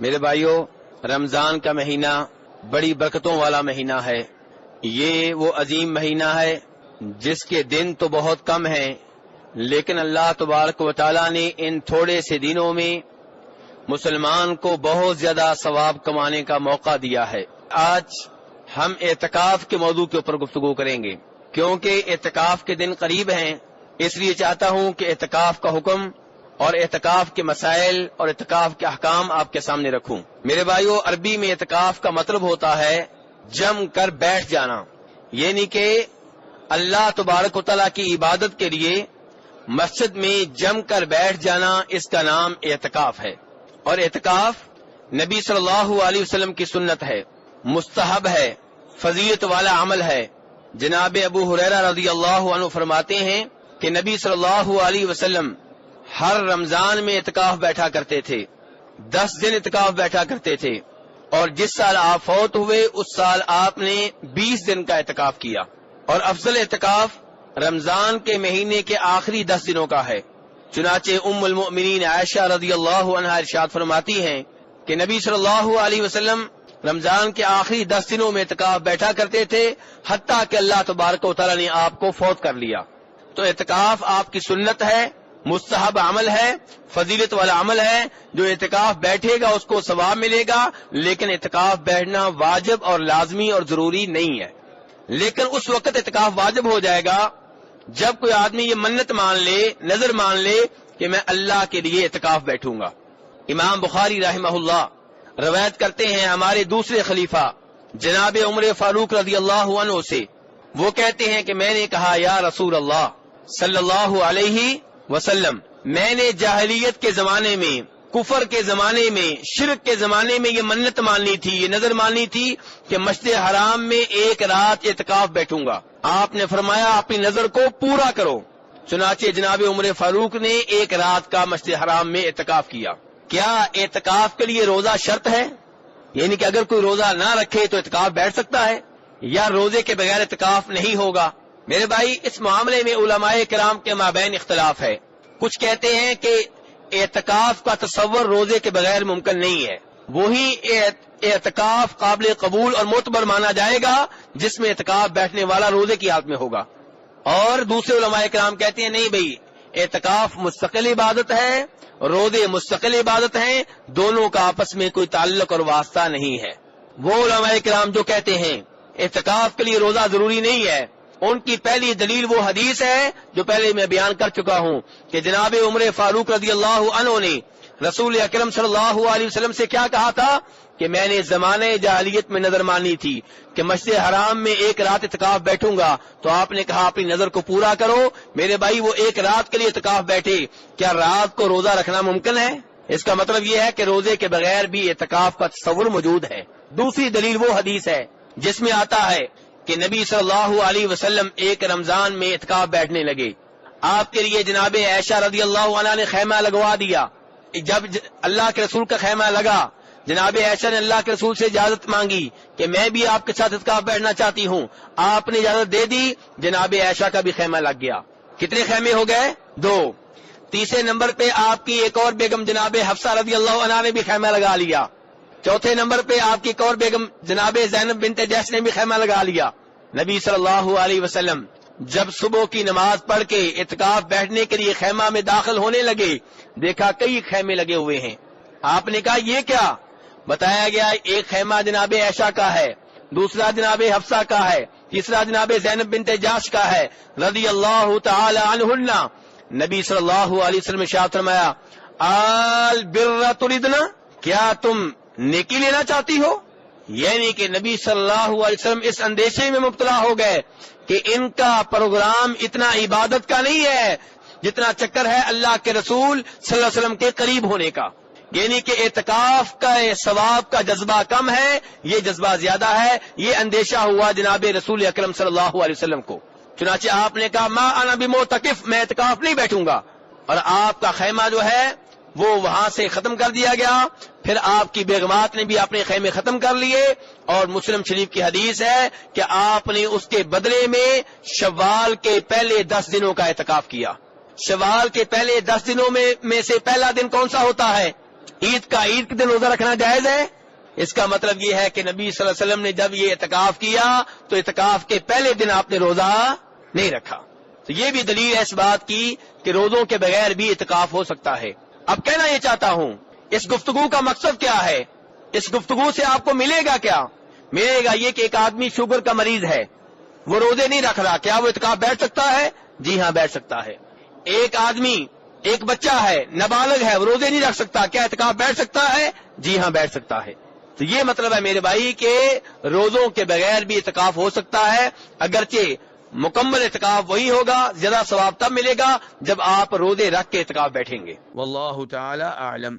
میرے بھائیوں، رمضان کا مہینہ بڑی برکتوں والا مہینہ ہے۔ یہ وہ عظیم مہینہ ہے جس کے دن تو بہت کم ہیں، لیکن اللہ تبارک و تعالی نے ان تھوڑے سے دنوں میں مسلمان کو بہت زیادہ ثواب کمانے کا موقع دیا ہے۔ آج ہم اعتکاف کے موضوع کے اوپر گفتگو کریں گے، کیونکہ اعتکاف کے دن قریب ہیں، اس لیے چاہتا ہوں کہ اعتکاف کا حکم اور اعتکاف کے مسائل اور اعتکاف کے احکام آپ کے سامنے رکھوں۔ میرے بھائیو، عربی میں اعتکاف کا مطلب ہوتا ہے جم کر بیٹھ جانا، یعنی کہ اللہ تبارک و تعالیٰ کی عبادت کے لیے مسجد میں جم کر بیٹھ جانا، اس کا نام اعتکاف ہے۔ اور اعتکاف نبی صلی اللہ علیہ وسلم کی سنت ہے، مستحب ہے، فضیلت والا عمل ہے۔ جناب ابو ہریرہ رضی اللہ عنہ فرماتے ہیں کہ نبی صلی اللہ علیہ وسلم ہر رمضان میں اعتکاف بیٹھا کرتے تھے، 10 دن اعتکاف بیٹھا کرتے تھے، اور جس سال آپ فوت ہوئے اس سال آپ نے 20 دن کا اعتکاف کیا۔ اور افضل اعتکاف رمضان کے مہینے کے آخری 10 دنوں کا ہے۔ چنانچہ ام المؤمنین عائشہ رضی اللہ عنہا ارشاد فرماتی ہیں کہ نبی صلی اللہ علیہ وسلم رمضان کے آخری 10 دنوں میں اعتکاف بیٹھا کرتے تھے، حتیٰ کہ اللہ تبارک و تعالی نے آپ کو فوت کر لیا۔ تو اعتکاف آپ کی سنت ہے، مستحب عمل ہے، فضیلت والا عمل ہے۔ جو اعتکاف بیٹھے گا اس کو ثواب ملے گا، لیکن اعتکاف بیٹھنا واجب اور لازمی اور ضروری نہیں ہے۔ لیکن اس وقت اعتکاف واجب ہو جائے گا جب کوئی آدمی یہ منت مان لے، نظر مان لے کہ میں اللہ کے لیے اعتکاف بیٹھوں گا۔ امام بخاری رحمہ اللہ روایت کرتے ہیں ہمارے دوسرے خلیفہ جناب عمر فاروق رضی اللہ عنہ سے، وہ کہتے ہیں کہ میں نے کہا یا رسول اللہ صلی اللہ علیہ وسلم، میں نے جاہلیت کے زمانے میں، کفر کے زمانے میں، شرک کے زمانے میں یہ منت ماننی تھی، یہ نظر ماننی تھی کہ مسجد حرام میں ایک رات اعتکاف بیٹھوں گا۔ آپ نے فرمایا اپنی نظر کو پورا کرو۔ چنانچہ جناب عمر فاروق نے ایک رات کا مسجد حرام میں اعتکاف کیا۔ کیا اعتکاف کے لیے روزہ شرط ہے؟ یعنی کہ اگر کوئی روزہ نہ رکھے تو اعتکاف بیٹھ سکتا ہے، یا روزے کے بغیر اعتکاف نہیں ہوگا؟ میرے بھائی، اس معاملے میں علماء کرام کے مابین اختلاف ہے۔ کچھ کہتے ہیں کہ اعتکاف کا تصور روزے کے بغیر ممکن نہیں ہے، وہی اعتکاف قابل قبول اور معتبر مانا جائے گا جس میں اعتکاف بیٹھنے والا روزے کی حالت میں ہوگا۔ اور دوسرے علماء کرام کہتے ہیں نہیں بھئی، اعتکاف مستقل عبادت ہے، روزے مستقل عبادت ہیں، دونوں کا آپس میں کوئی تعلق اور واسطہ نہیں ہے۔ وہ علماء کرام جو کہتے ہیں اعتکاف کے لیے روزہ ضروری نہیں ہے، ان کی پہلی دلیل وہ حدیث ہے جو پہلے میں بیان کر چکا ہوں کہ جناب عمر فاروق رضی اللہ عنہ نے رسول اکرم صلی اللہ علیہ وسلم سے کیا کہا تھا کہ میں نے زمانے جاہلیت میں نظر مانی تھی کہ مسجد حرام میں ایک رات اعتکاف بیٹھوں گا، تو آپ نے کہا اپنی نظر کو پورا کرو۔ میرے بھائی، وہ ایک رات کے لیے اعتکاف بیٹھے، کیا رات کو روزہ رکھنا ممکن ہے؟ اس کا مطلب یہ ہے کہ روزے کے بغیر بھی اعتکاف کا تصور موجود ہے۔ دوسری دلیل وہ حدیث ہے جس میں آتا ہے کہ نبی صلی اللہ علیہ وسلم ایک رمضان میں اعتکاف بیٹھنے لگے۔ آپ کے لیے جناب عائشہ رضی اللہ عنہا نے خیمہ لگوا دیا۔ جب اللہ کے رسول کا خیمہ لگا، جناب عائشہ نے اللہ کے رسول سے اجازت مانگی کہ میں بھی آپ کے ساتھ اعتکاف بیٹھنا چاہتی ہوں۔ آپ نے اجازت دے دی، جناب عائشہ کا بھی خیمہ لگ گیا۔ کتنے خیمے ہو گئے؟ 2۔ تیسرے نمبر پہ آپ کی ایک اور بیگم جناب حفصہ رضی اللہ عنہا نے بھی خیمہ لگا لیا۔ چوتھے نمبر پہ آپ کی ایک اور بیگم جناب زینب بنت جحش نے بھی خیمہ لگا لیا۔ نبی صلی اللہ علیہ وسلم جب صبح کی نماز پڑھ کے اعتکاف بیٹھنے کے لیے خیمہ میں داخل ہونے لگے، دیکھا کئی خیمے لگے ہوئے ہیں۔ آپ نے کہا یہ کیا؟ بتایا گیا ایک خیمہ جناب عائشہ کا ہے، دوسرا جناب حفصہ کا ہے، تیسرا جناب زینب بنت جحش کا ہے رضی اللہ تعالی عنہن۔ نبی صلی اللہ علیہ وسلم نے ارشاد فرمایا البر تريدنا، کیا تم نیکی لینا چاہتی ہو؟ یعنی کہ نبی صلی اللہ علیہ وسلم اس اندیشے میں مبتلا ہو گئے کہ ان کا پروگرام اتنا عبادت کا نہیں ہے جتنا چکر ہے اللہ کے رسول صلی اللہ علیہ وسلم کے قریب ہونے کا۔ یعنی کہ اعتکاف کا ثواب کا جذبہ کم ہے، یہ جذبہ زیادہ ہے۔ یہ اندیشہ ہوا جناب رسول اکرم صلی اللہ علیہ وسلم کو۔ چنانچہ آپ نے کہا ما انا بمعتکف، میں اعتکاف نہیں بیٹھوں گا، اور آپ کا خیمہ جو ہے وہ وہاں سے ختم کر دیا گیا۔ پھر آپ کی بیگمات نے بھی اپنے خیمے ختم کر لیے، اور مسلم شریف کی حدیث ہے کہ آپ نے اس کے بدلے میں شوال کے پہلے 10 دنوں کا اعتکاف کیا۔ شوال کے پہلے 10 دنوں میں سے پہلا دن کون سا ہوتا ہے؟ عید کے دن روزہ رکھنا جائز ہے؟ اس کا مطلب یہ ہے کہ نبی صلی اللہ علیہ وسلم نے جب یہ اعتکاف کیا تو اعتکاف کے پہلے دن آپ نے روزہ نہیں رکھا. تو یہ بھی دلیل ہے اس بات کی کہ روزوں کے بغیر بھی اعتکاف ہو سکتا ہے. اب کہنا یہ چاہتا ہوں اس گفتگو کا مقصد کیا ہے؟ اس گفتگو سے آپ کو ملے گا کیا؟ ملے گا یہ کہ ایک آدمی شوگر کا مریض ہے, وہ روزے نہیں رکھ رہا, کیا وہ اعتکاف بیٹھ سکتا ہے؟ جی ہاں بیٹھ سکتا ہے. ایک آدمی, ایک بچہ ہے, نابالغ ہے, وہ روزے نہیں رکھ سکتا, کیا اعتکاف بیٹھ سکتا ہے؟ جی ہاں بیٹھ سکتا ہے. تو یہ مطلب ہے میرے بھائی کہ روزوں کے بغیر بھی اعتکاف ہو سکتا ہے, اگرچہ مکمل اعتکاف وہی ہوگا, زیادہ ثواب تب ملے گا جب آپ روزے رکھ کے اعتکاف بیٹھیں گے. واللہ تعالی اعلم.